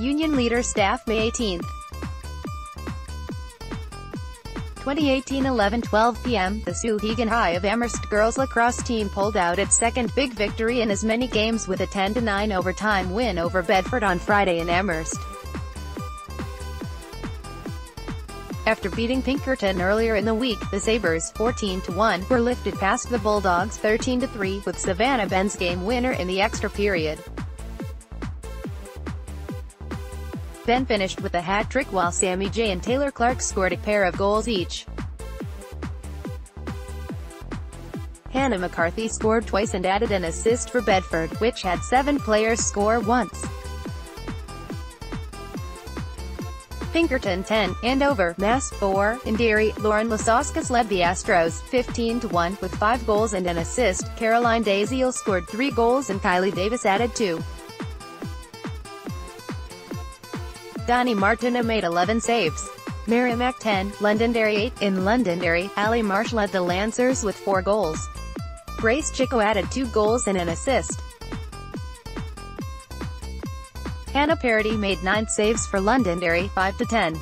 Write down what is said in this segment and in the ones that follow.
Union Leader Staff May 18. 2018 11:12 p.m., the Souhegan High of Amherst girls lacrosse team pulled out its second big victory in as many games with a 10-9 overtime win over Bedford on Friday in Amherst. After beating Pinkerton earlier in the week, the Sabers, 14-1, were lifted past the Bulldogs, 13-3, with Savannah Behn's game winner in the extra period. Behn finished with a hat-trick while Sammi and Taylor Clark scored a pair of goals each. Hannah McCarthy scored twice and added an assist for Bedford, which had 7 players score once. Pinkerton 10, Andover, Mass 4, in Derry, Lauren Lasauskas led the Astros, 15-1, with 5 goals and an assist. Caroline Daziel scored 3 goals and Kylie Davis added 2. Donnie Martina made 11 saves. Merrimack 10, Londonderry 8, in Londonderry, Allie Marsh led the Lancers with 4 goals. Grace Chico added 2 goals and an assist. Hannah Parody made 9 saves for Londonderry, 5-10.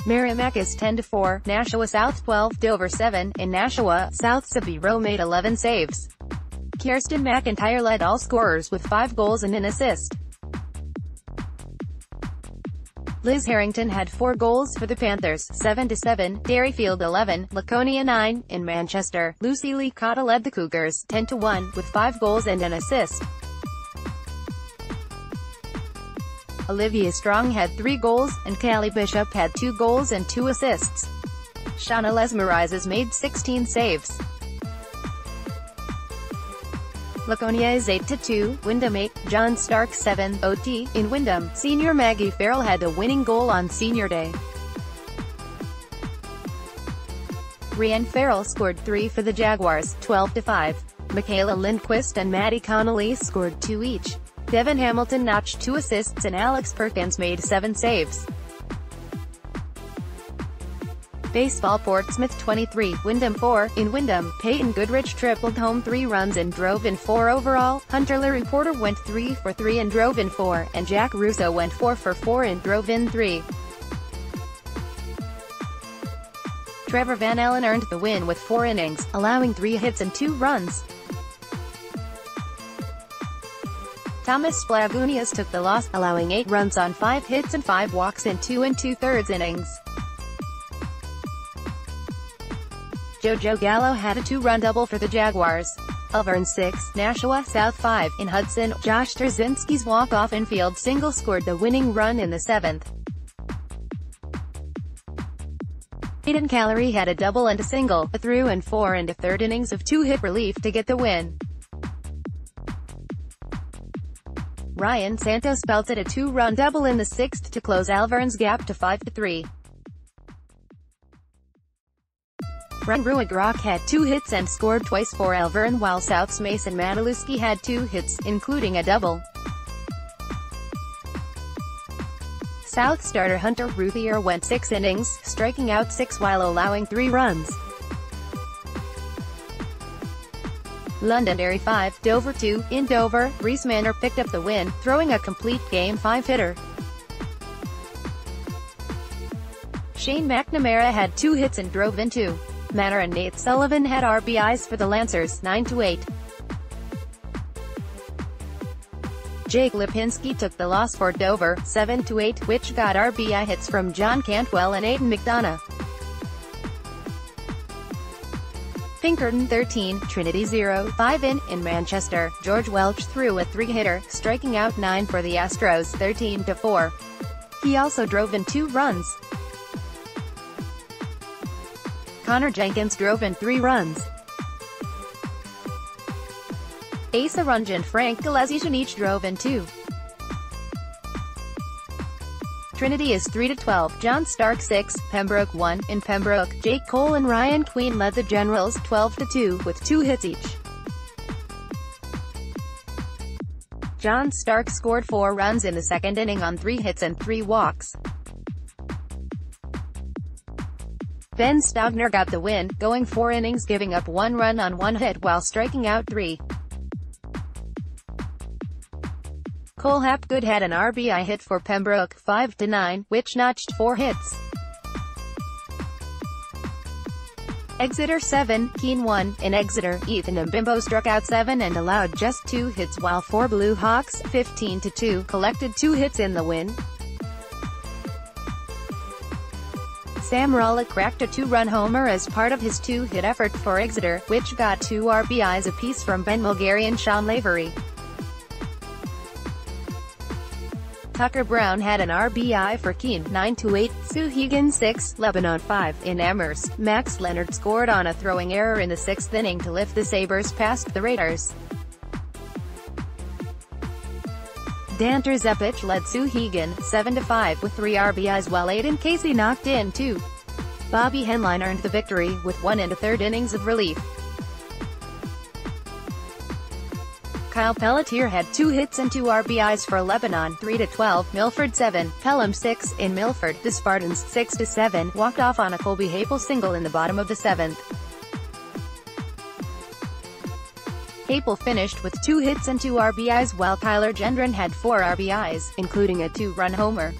Merrimack is 10-4, Nashua South 12, Dover 7, in Nashua, South Sabero made 11 saves. Kirsten McIntyre led all scorers with 5 goals and an assist. Liz Harrington had 4 goals for the Panthers, 7-7, Derryfield 11, Laconia 9, in Manchester. Lucy Lee Cotta led the Cougars, 10-1, with 5 goals and an assist. Olivia Strong had 3 goals, and Callie Bishop had 2 goals and 2 assists. Shauna Lesmerizes made 16 saves. Laconia is 8-2, Wyndham 8, John Stark 7, OT, in Wyndham. Senior Maggie Farrell had a winning goal on Senior Day. Rianne Farrell scored 3 for the Jaguars, 12-5. Michaela Lindquist and Maddie Connolly scored 2 each. Devin Hamilton notched 2 assists and Alex Perkins made 7 saves. Baseball Portsmouth 23, Wyndham 4, in Wyndham. Peyton Goodrich tripled home 3 runs and drove in 4 overall. Hunter Larry Porter went 3 for 3 and drove in 4, and Jack Russo went 4 for 4 and drove in 3. Trevor Van Allen earned the win with 4 innings, allowing 3 hits and 2 runs. Thomas Splagunias took the loss, allowing 8 runs on 5 hits and 5 walks in 2 2/3 innings. JoJo Gallo had a 2-run double for the Jaguars. Alvern 6, Nashua South 5, in Hudson. Josh Trzynski's walk-off infield single scored the winning run in the 7th. Hayden Callery had a double and a single, a through and 4 and a 3rd innings of 2-hit relief to get the win. Ryan Santos belted a 2-run double in the 6th to close Alvern's gap to 5-3. Ryan Ruigrok had 2 hits and scored twice for Alvern, while South's Mason Mataluski had 2 hits, including a double. South starter Hunter Ruthier went 6 innings, striking out 6 while allowing 3 runs. Londonderry 5, Dover 2, in Dover. Reese Manor picked up the win, throwing a complete game 5-hitter. Shane McNamara had 2 hits and drove in 2. Manor and Nate Sullivan had RBIs for the Lancers, 9-8. Jake Lipinski took the loss for Dover, 7-8, which got RBI hits from John Cantwell and Aidan McDonough. Pinkerton 13, Trinity 0, 5 in Manchester. George Welch threw a 3-hitter, striking out 9 for the Astros, 13-4. He also drove in 2 runs. Connor Jenkins drove in 3 runs. Asa Runge and Frank Galezian each drove in 2. Trinity is 3-12, John Stark 6, Pembroke 1, in Pembroke. Jake Cole and Ryan Queen led the Generals, 12-2, with 2 hits each. John Stark scored 4 runs in the 2nd inning on 3 hits and 3 walks. Ben Stogner got the win, going 4 innings giving up 1 run on 1 hit while striking out 3. Cole Hapgood had an RBI hit for Pembroke, 5-9, which notched 4 hits. Exeter 7, Keene 1. In Exeter, Ethan Mbimbo struck out 7 and allowed just 2 hits, while 4 Blue Hawks, 15-2, collected 2 hits in the win. Sam Rollick cracked a 2-run homer as part of his 2-hit effort for Exeter, which got 2 RBIs apiece from Ben Mulgary and Sean Lavery. Tucker Brown had an RBI for Keene, 9-8, Souhegan 6, Lebanon 5. In Amherst, Max Leonard scored on a throwing error in the 6th inning to lift the Sabers past the Raiders. Dan Trzepich led Souhegan, 7-5, with 3 RBIs, while Aiden Casey knocked in 2. Bobby Henline earned the victory, with 1 1/3 innings of relief. Kyle Pelletier had 2 hits and 2 RBIs for Lebanon, 3-12, Milford 7, Pelham 6. In Milford, the Spartans, 6-7, walked off on a Colby Haple single in the bottom of the 7th. Haple finished with 2 hits and 2 RBIs, while Tyler Gendron had 4 RBIs, including a 2-run homer.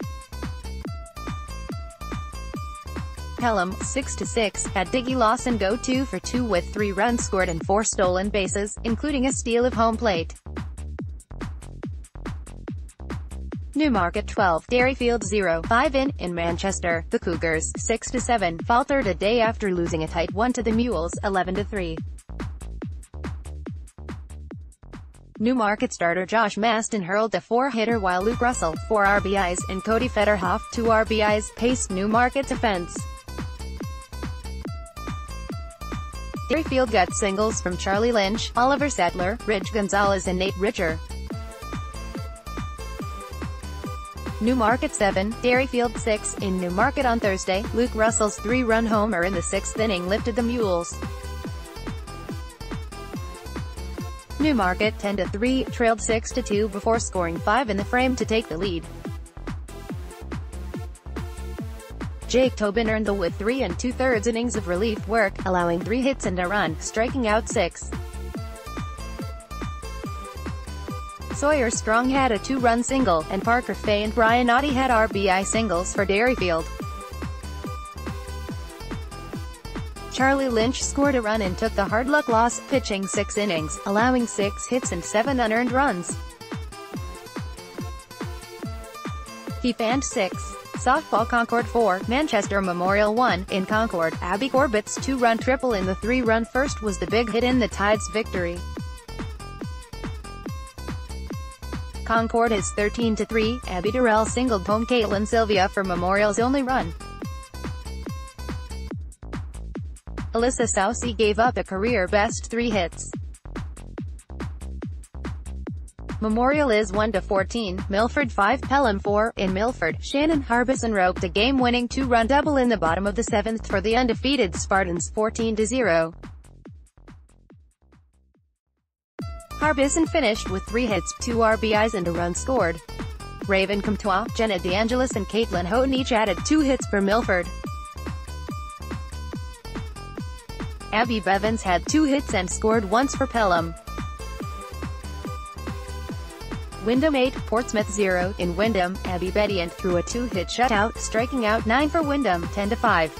Pelham, 6-6, had Diggy Lawson go 2 for 2 with 3 runs scored and 4 stolen bases, including a steal of home plate. Newmarket 12, Derryfield 0-5. In Manchester, the Cougars, 6-7, faltered a day after losing a tight one to the Mules, 11-3. Newmarket starter Josh Maston hurled a 4-hitter, while Luke Russell, 4 RBIs, and Cody Federhoff, 2 RBIs, paced Newmarket's offense. Derryfield got singles from Charlie Lynch, Oliver Settler, Ridge Gonzalez and Nate Richer. Newmarket 7, Derryfield 6. In Newmarket on Thursday, Luke Russell's 3-run homer in the 6th inning lifted the Mules. Newmarket, 10-3, trailed 6-2 before scoring 5 in the frame to take the lead. Jake Tobin earned the with 3 2/3 innings of relief work, allowing 3 hits and a run, striking out 6. Sawyer Strong had a 2-run single, and Parker Fay and Brian Oddie had RBI singles for Derryfield. Charlie Lynch scored a run and took the hard-luck loss, pitching 6 innings, allowing 6 hits and 7 unearned runs. He fanned 6. Softball Concord 4, Manchester Memorial 1. In Concord, Abby Corbett's 2-run triple in the 3-run first was the big hit in the Tide's victory. Concord is 13-3, Abby Durrell singled home Caitlin Sylvia for Memorial's only run. Alyssa Saucy gave up a career-best 3 hits. Memorial is 1-14, Milford 5, Pelham 4. In Milford, Shannon Harbison roped a game-winning 2-run double in the bottom of the 7th for the undefeated Spartans, 14-0. Harbison finished with 3 hits, 2 RBIs and a run scored. Raven Comtois, Jenna DeAngelis and Caitlin Houghton each added 2 hits for Milford. Abby Bevins had 2 hits and scored once for Pelham. Wyndham 8, Portsmouth 0. In Wyndham, Abby Bediant threw a 2-hit shutout, striking out 9 for Wyndham, 10-5.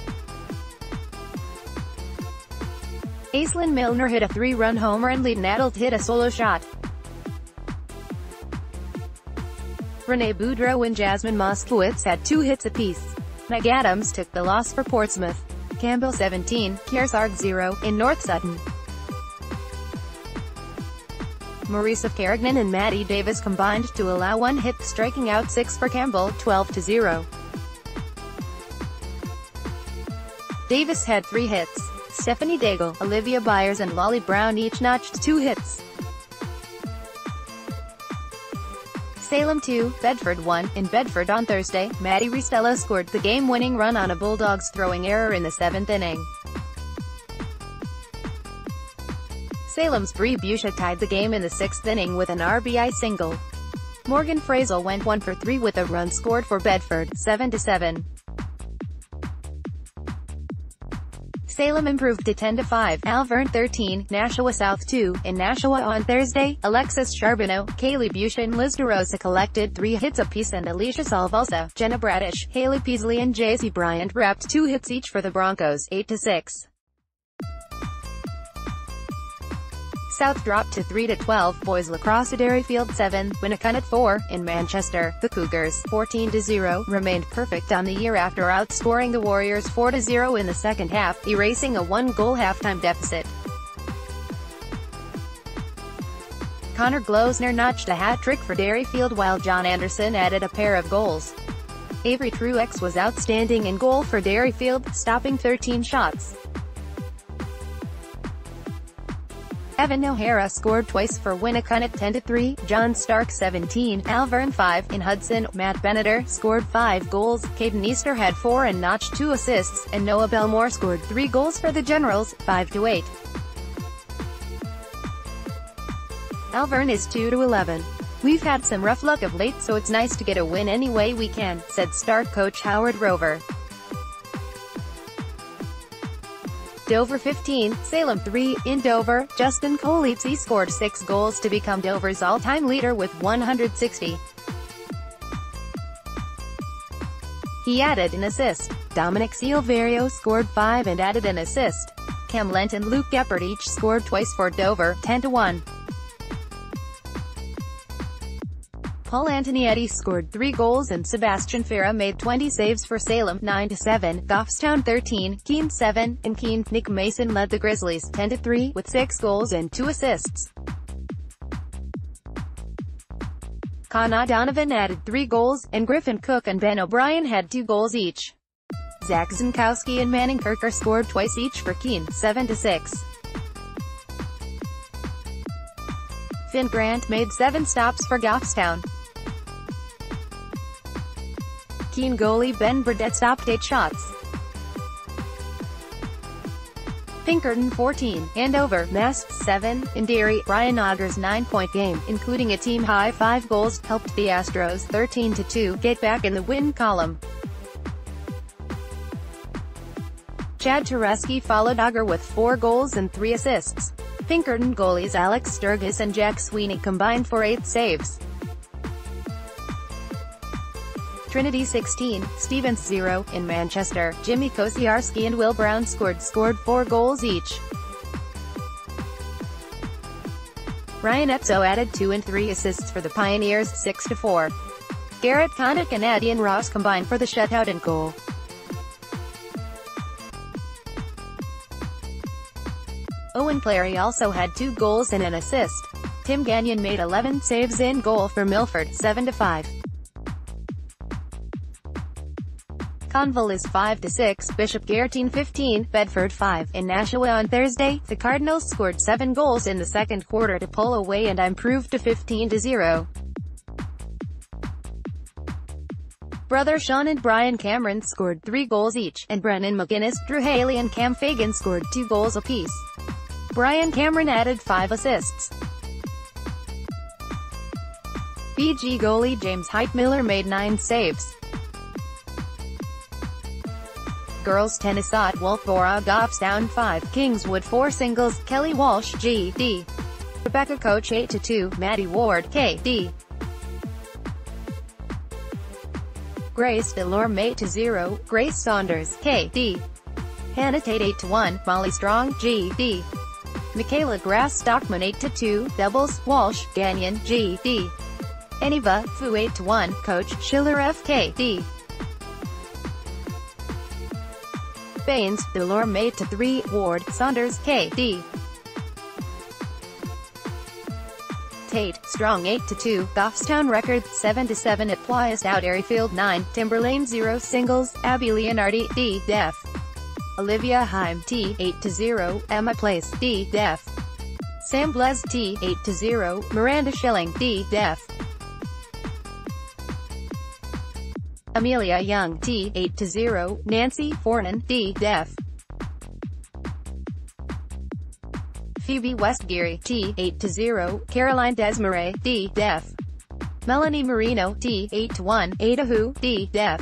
Aislinn Milner hit a 3-run homer and Leighton Adult hit a solo shot. Renee Boudreau and Jasmine Moskowitz had 2 hits apiece. Meg Adams took the loss for Portsmouth. Campbell 17, Kearsarge 0. In North Sutton, Maurice of Carignan and Maddie Davis combined to allow 1 hit, striking out 6 for Campbell, 12-0. Davis had 3 hits. Stephanie Daigle, Olivia Byers and Lolly Brown each notched 2 hits. Salem 2, Bedford 1. In Bedford on Thursday, Maddie Ristella scored the game-winning run on a Bulldogs throwing error in the 7th inning. Salem's Bree Busha tied the game in the 6th inning with an RBI single. Morgan Frazel went 1 for 3 with a run scored for Bedford, 7-7. Salem improved to 10-5, Malvern 13, Nashua South 2. In Nashua on Thursday, Alexis Charbonneau, Kaylee Busha and Liz DeRosa collected 3 hits apiece, and Alicia Salvalsa, Jenna Bradish, Haley Peasley and JC Bryant wrapped 2 hits each for the Broncos, 8-6. South dropped to 3-12, boys lacrosse at Derryfield 7, Winnicott 4. In Manchester, the Cougars, 14-0, remained perfect on the year after outscoring the Warriors 4-0 in the second half, erasing a 1-goal halftime deficit. Connor Glosner notched a hat-trick for Derryfield while John Anderson added a pair of goals. Avery Truex was outstanding in goal for Derryfield, stopping 13 shots. Evan O'Hara scored twice for Winnicott at 10-3, John Stark 17, Malvern 5. In Hudson, Matt Beneter scored 5 goals, Caden Easter had 4 and notched 2 assists, and Noah Belmore scored 3 goals for the Generals, 5-8. Malvern is 2-11. We've had some rough luck of late, so it's nice to get a win any way we can, said Stark coach Howard Rover. Dover 15, Salem 3. In Dover, Justin Colizzi scored 6 goals to become Dover's all-time leader with 160. He added an assist. Dominic Silverio scored 5 and added an assist. Cam Lent and Luke Geppert each scored twice for Dover, 10-1. Paul Antonietti scored 3 goals and Sebastian Farah made 20 saves for Salem, 9-7, Goffstown 13, Keene 7, and Keene. Nick Mason led the Grizzlies, 10-3, with 6 goals and 2 assists. Connor Donovan added 3 goals, and Griffin Cook and Ben O'Brien had 2 goals each. Zach Zinkowski and Manning Kirker scored twice each for Keene, 7-6. Finn Grant made 7 stops for Goffstown. Keene goalie Ben Burdett stopped 8 shots. Pinkerton 14, Andover, Mast 7, in Derry, Ryan Auger's 9-point game, including a team-high 5 goals, helped the Astros 13-2 get back in the win column. Chad Tereski followed Auger with 4 goals and 3 assists. Pinkerton goalies Alex Sturgis and Jack Sweeney combined for 8 saves. Trinity 16, Stevens 0. In Manchester, Jimmy Kosiarski and Will Brown scored 4 goals each. Ryan Etzo added 2 and 3 assists for the Pioneers, 6-4. Garrett Connick and Adian Ross combined for the shutout and goal. Owen Clary also had 2 goals and an assist. Tim Gagnon made 11 saves in goal for Milford, 7-5. Conville is 5-6, Bishop Guillotine 15, Bedford 5. In Nashua on Thursday, the Cardinals scored 7 goals in the second quarter to pull away and improved to 15-0. Brother Sean and Brian Cameron scored 3 goals each, and Brennan McGuinness, Drew Haley and Cam Fagan scored 2 goals apiece. Brian Cameron added 5 assists. BG goalie James Heitmiller made 9 saves. Girls tennis at Wolfboro, Goffstown 5, Kingswood 4 singles, Kelly Walsh, G.D. Rebecca Coach 8-2, Maddie Ward, K.D. Grace Delorme 8-0, Grace Saunders, K.D. Hannah Tate 8-1, Molly Strong, G.D. Michaela Grass Stockman 8-2, doubles, Walsh, Gagnon, G.D. Eniva, Fu 8-1, Coach, Schiller F.K.D. Baines, Delorme 8-3, Ward, Saunders, K.D. Tate, Strong 8-2, Goffstown record, 7-7 at Plyas out Derryfield 9, Timberlane 0 singles, Abby Leonardi, D. Def. Olivia Heim, T. 8-0, Emma Place, D. Def. Sam Blez, T. 8-0, Miranda Schilling, D. Def. Amelia Young, T. 8-0, Nancy Fornan, D. Def. Phoebe Westgeary, T. 8-0, Caroline Desmarais, D. Def. Melanie Marino, T. 8-1, Ada Hu, D. Def.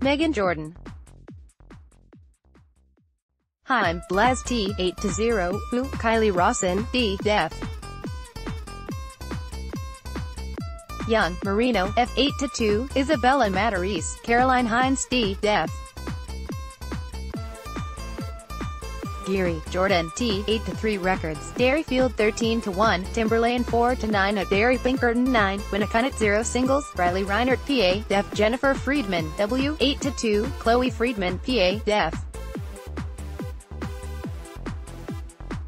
Megan Jordan. Heim, Blaz T, 8-0, Who, Kylie Rawson, D, Def. Young, Marino, F, 8-2, Isabella Matarese, Caroline Hines, D, Def. Geary, Jordan, T, 8-3 records, Derryfield 13-1, Timberlane 4-9 at Derry, Pinkerton 9, Winnicott 0 singles, Riley Reinert, PA, Def, Jennifer Friedman, W, 8-2, Chloe Friedman, PA, Def.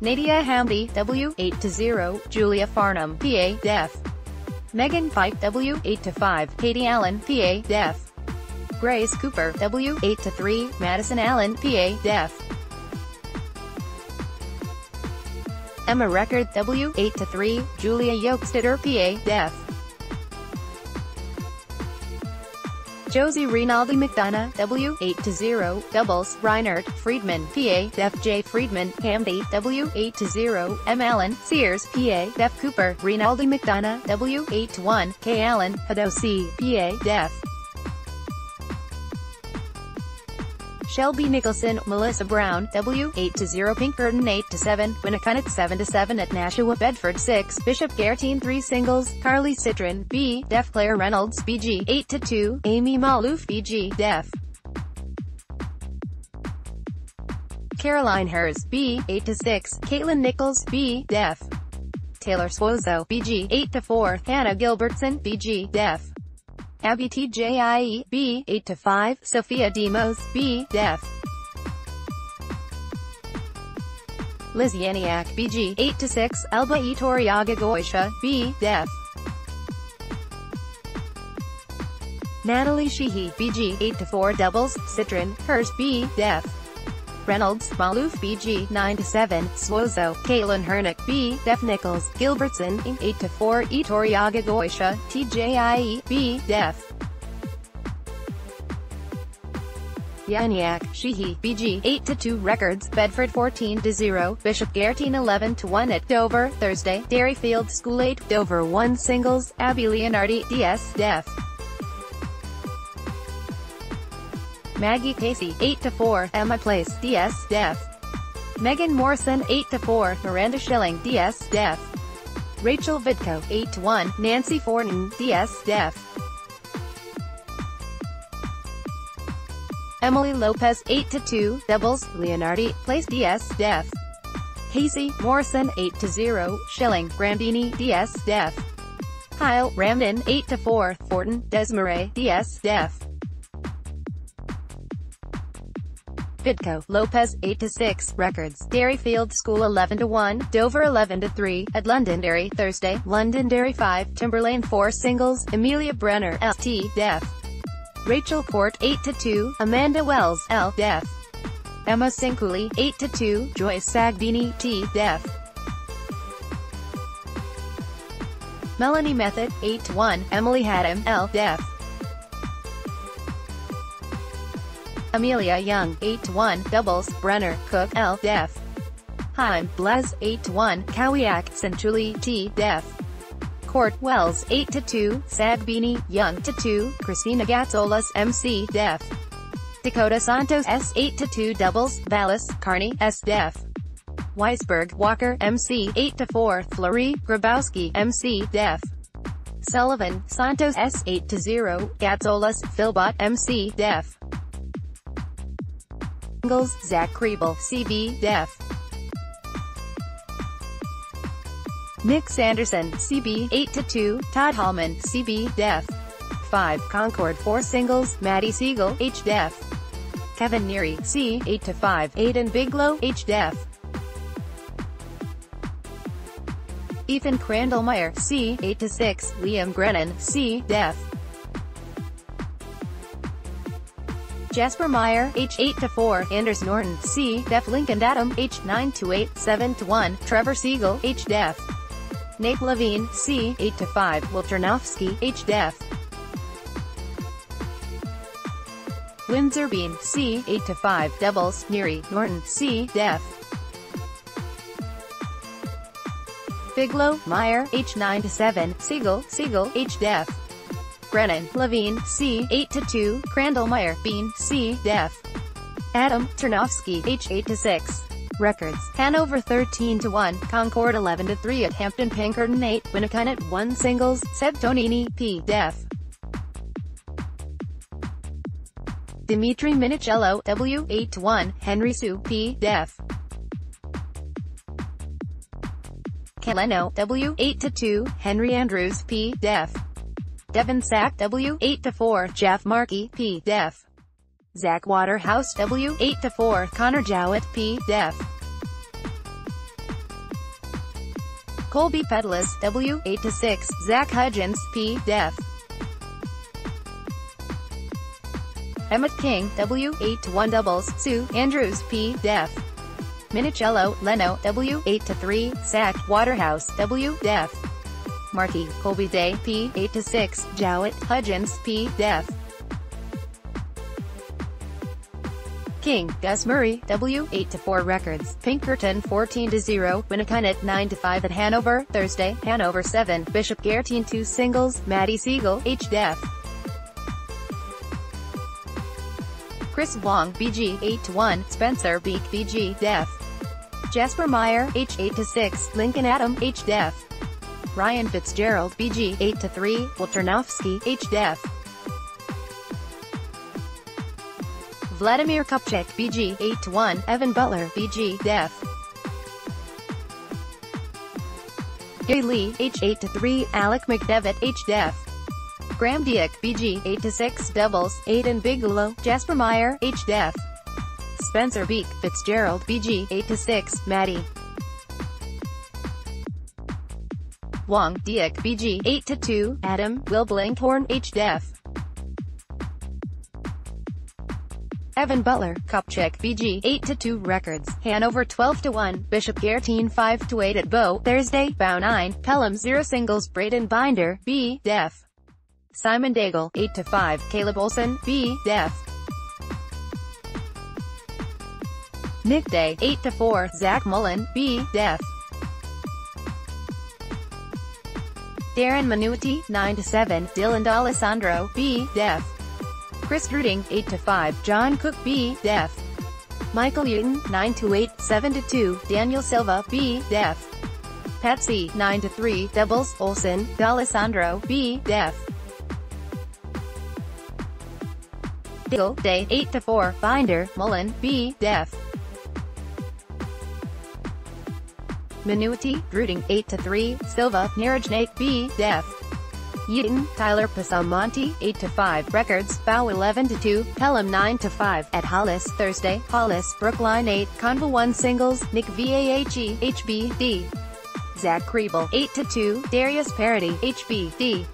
Nadia Hamdi, W, 8-0, Julia Farnham, PA, Def. Megan Pike, W, 8-5, Katie Allen, PA, Def. Grace Cooper, W, 8-3, Madison Allen, PA, Def. Emma Record, W, 8-3, Julia Yokestetter, PA, Def. Josie Rinaldi McDonough, W, 8-0, doubles, Reinert, Friedman, PA, Def. J. Friedman, Hamdi, W, 8-0, M. Allen, Sears, PA, Def. Cooper, Rinaldi McDonough, W, 8-1, K. Allen, Hadosi, PA, Def. Shelby Nicholson, Melissa Brown, W, 8-0, Pinkerton 8-7, Winnicott 7-7 at Nashua, Bedford 6, Bishop Gartine 3 singles, Carly Citron, B, Def. Claire Reynolds, BG 8-2, Amy Malouf, BG, Def. Caroline Hers, B, 8-6, Caitlin Nichols, B, Def. Taylor Swozo, BG 8-4, Hannah Gilbertson, BG, Def. Abby TJIE, B, 8-5, Sophia Demos, B, Def. Liz Yaniak, BG 8-6, Alba Itoriaga Goisha, B, Def. Natalie Sheehy, BG 8-4 doubles, Citron, Hers, B, Def. Reynolds, Malouf, BG 9-7, Swozo, Caitlin Hernick, B, Def. Nichols, Gilbertson, 8-4, Itoriaga Goisha, TJIE, B, Def. Yaniak, Sheehy, BG 8-2 records, Bedford 14-0, Bishop Gartine 11-1 at Dover, Thursday, Derryfield School 8, Dover 1 singles, Abby Leonardi, DS, Def. Maggie Casey, 8-4, Emma Place, DS, Def. Megan Morrison, 8-4, Miranda Schilling, DS, Def. Rachel Vidko, 8-1, Nancy Fortin, DS, Def. Emily Lopez, 8-2, doubles, Leonardi, Place, DS, Def. Casey Morrison, 8-0, Schilling, Grandini, DS, Def. Kyle Ramden, 8-4, Fortin, Desmarais, DS, Def. Vidko, Lopez, 8-6, records, Derryfield School 11-1, Dover 11-3, at Londonderry, Thursday, Londonderry 5, Timberlane 4 singles, Amelia Brenner, LT, Def. Rachel Court, 8-2, Amanda Wells, L, Def. Emma Sinkuli, 8-2, Joyce Sagbini, T, Def. Melanie Method, 8-1, Emily Haddam, L, Def. Amelia Young, 8-1, doubles, Brenner, Cook, L, Def. Heim, Blaz, 8-1, Kawiak, Centuli, T, Def. Court, Wells, 8-2, Sagbini, Young, 2, Christina Gatzolas, MC, Def. Dakota Santos, S, 8-2 doubles, Vallis, Carney, S, Def. Weisberg, Walker, MC, 8-4, Fleury, Grabowski, MC, Def. Sullivan, Santos, S, 8-0, Gatzolas, Philbot, MC, Def. Singles, Zach Kriebel, CB, Def. Nick Sanderson, CB, 8-2, Todd Hallman, CB, Def. 5, Concord 4 singles, Maddie Siegel, H, Def. Kevin Neary, C, 8-5, Aiden Biglow, H, Def. Ethan Crandallmeyer, C, 8-6, Liam Grennan, C, Def. Jasper Meyer, H, 8-4, Anders Norton, C, Def. Lincoln Adam, H, 9-8, 7-1, Trevor Siegel, H, Def. Nate Levine, C, 8-5, Will Ternofsky, H, Def. Windsor Bean, C, 8-5, doubles, Neary, Norton, C, Def. Biglow, Meyer, H, 9-7, Siegel, H, Def. Brennan, Levine, C, 8-2, Crandallmeyer, Bean, C, Def. Adam Tarnowski, H8-6. Records: Hanover 13-1, Concord 11-3 at Hampton. Pinkerton 8, Winnicott 1 singles, Seb Tonini, P. Def. Dimitri Minicello, W. 8-1, Henry Sue, P. Def. Caleno, W. 8-2, Henry Andrews, P. Def. Devin Sack, W. 8-4, Jeff Markey, P. Def. Zach Waterhouse, W. 8-4, Connor Jowett, P. Def. Colby Pedales, W. 8-6, Zach Hudgens, P. Def. Emmett King, W. 8-1 doubles, Sue Andrews, P. Def. Minicello, Leno, W. 8-3, Sack Waterhouse, W. Def. Markey, Colby Day, P. 8-6, Jowett, Hudgens, P. Def. King, Gus Murray, W. 8-4 Records, Pinkerton 14-0, Winnicott 9-5 at Hanover, Thursday, Hanover 7, Bishop Gertine 2 singles, Maddie Siegel, H. Def. Chris Wong, BG 8-1, Spencer Beek, BG Def. Jasper Meyer, H. 8-6, Lincoln Adam, H. Def. Ryan Fitzgerald, BG 8-3, Wolternowski, H. Def. Vladimir Kupchak, BG 8-1, Evan Butler, BG Def. Gary Lee, H. 8-3, Alec McDevitt, H. Def. Graham Dieck, BG 8-6, doubles, Aiden Bigelow, Jasper Meyer, H. Def. Spencer Beek, Fitzgerald, BG 8-6, Maddie Wong, Dieck, BG 8-2, Adam, Will Blankhorn, H. Def. Evan Butler, Kupchak, BG 8-2 Records, Hanover 12-1, Bishop Gertine 5-8 at Bow, Thursday, Bow 9, Pelham 0 singles, Braden Binder, B. Def. Simon Daigle, 8-5, Caleb Olson, B. Def. Nick Day, 8-4, Zach Mullen, B. Def. Darren Minuti, 9-7, Dylan D'Alessandro, B. Def. Chris Druding, 8-5, John Cook, B. Def. Michael Uten, 9-8, 7-2, Daniel Silva, B. Def. Patsy, 9-3, doubles, Olson, D'Alessandro, B. Def. Diggle, Day, 8-4, Binder, Mullen, B. Def. Minuti, Druding, 8-3, Silva, Nirajnake, B. Def. Yeaton, Tyler Pasamonte, 8-5, Records, Bow 11-2, Pelham 9-5, at Hollis, Thursday, Hollis, Brookline 8, Convo 1 singles, Nick Vahe, HBD. Zach Kriebel, 8-2, Darius Parody, HBD.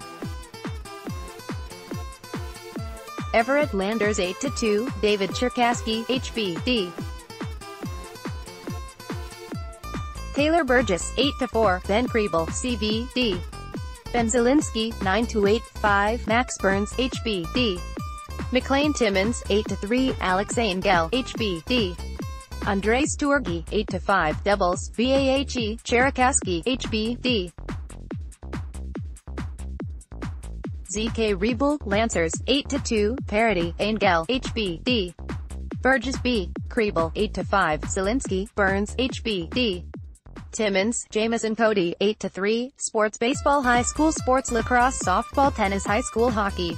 Everett Landers 8-2, David Cherkasky, HBD. Taylor Burgess, 8-4, Ben Kriebel, CVD. Ben Zielinski, 9-8, 5, Max Burns, HBD. McLean Timmons, 8-3, Alex Angel, HBD. Andre Sturgi, 8-5, doubles, Vahe, Cherkasky, HBD. ZK Rebel, Lancers, 8-2, Parody, Angel, HBD. Burgess B. Kriebel, 8-5, Zielinski, Burns, HBD. Timmons, Jameson Cody, 8-3, Sports Baseball High School Sports Lacrosse Softball Tennis High School Hockey.